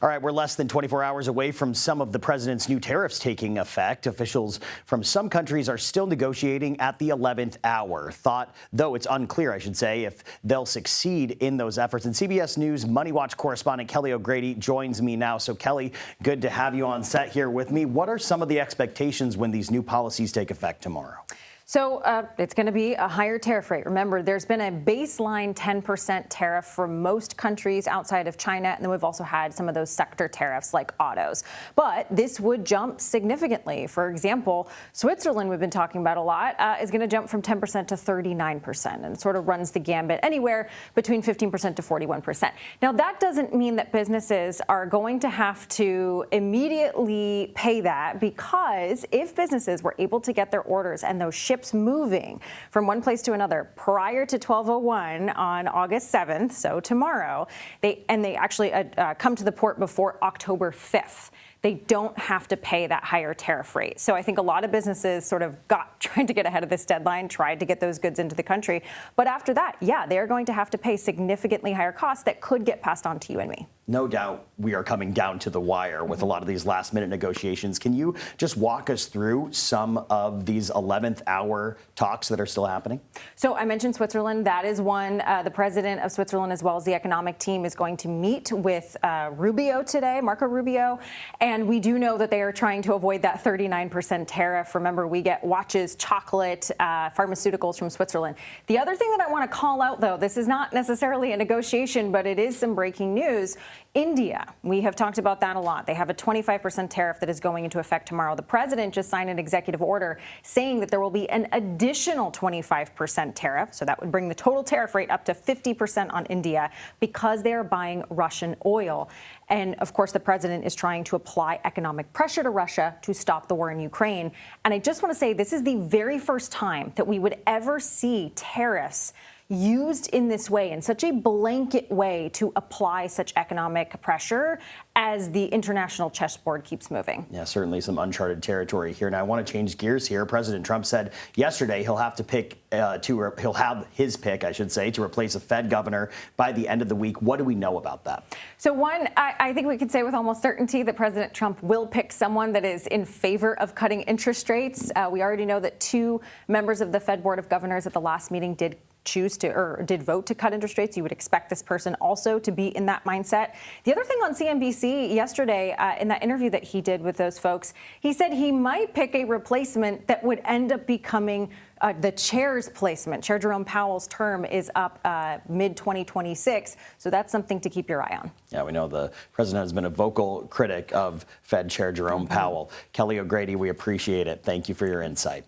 All right, we're less than 24 hours away from some of the president's new tariffs taking effect. Officials from some countries are still negotiating at the 11th hour. Though it's unclear, I should say, if they'll succeed in those efforts. And CBS News MoneyWatch correspondent Kelly O'Grady joins me now. So, Kelly, good to have you on set here with me. What are some of the expectations when these new policies take effect tomorrow? So it's going to be a higher tariff rate. Remember, there's been a baseline 10% tariff for most countries outside of China, and then we've also had some of those sector tariffs like autos. But this would jump significantly. For example, Switzerland, we've been talking about a lot, is going to jump from 10% to 39%, and it sort of runs the gambit anywhere between 15% to 41%. Now, that doesn't mean that businesses are going to have to immediately pay that, because if businesses were able to get their orders and those ships moving from one place to another prior to 12:01 on August 7th, so tomorrow, they actually come to the port before October 5th. They don't have to pay that higher tariff rate. So I think a lot of businesses sort of trying to get ahead of this deadline, tried to get those goods into the country. But after that, yeah, they're going to have to pay significantly higher costs that could get passed on to you and me. No doubt we are coming down to the wire with a lot of these last minute negotiations. Can you just walk us through some of these 11th hour talks that are still happening? So I mentioned Switzerland. That is one. The president of Switzerland, as well as the economic team, is going to meet with Rubio today, Marco Rubio. And we do know that they are trying to avoid that 39% tariff. Remember, we get watches, chocolate, pharmaceuticals from Switzerland. The other thing that I want to call out, though, this is not necessarily a negotiation, but it is some breaking news. India, we have talked about that a lot. They have a 25% tariff that is going into effect tomorrow. The president just signed an executive order saying that there will be an additional 25% tariff. So that would bring the total tariff rate up to 50% on India, because they are buying Russian oil. And of course, the president is trying to apply economic pressure to Russia to stop the war in Ukraine. And I just want to say, this is the very first time that we would ever see tariffs used in this way, in such a blanket way to apply such economic pressure as the international chessboard keeps moving. Yeah, certainly some uncharted territory here. Now, I want to change gears here. President Trump said yesterday he'll have his pick, I should say, to replace a Fed governor by the end of the week. What do we know about that? So one, I think we could say with almost certainty that President Trump will pick someone that is in favor of cutting interest rates. We already know that 2 members of the Fed Board of Governors at the last meeting did vote to cut interest rates. You would expect this person also to be in that mindset. The other thing on CNBC yesterday, in that interview that he did with those folks, he said he might pick a replacement that would end up becoming the chair's placement. Chair Jerome Powell's term is up mid-2026, so that's something to keep your eye on. Yeah, we know the president has been a vocal critic of Fed Chair Jerome Powell. Kelly O'Grady, we appreciate it. Thank you for your insight.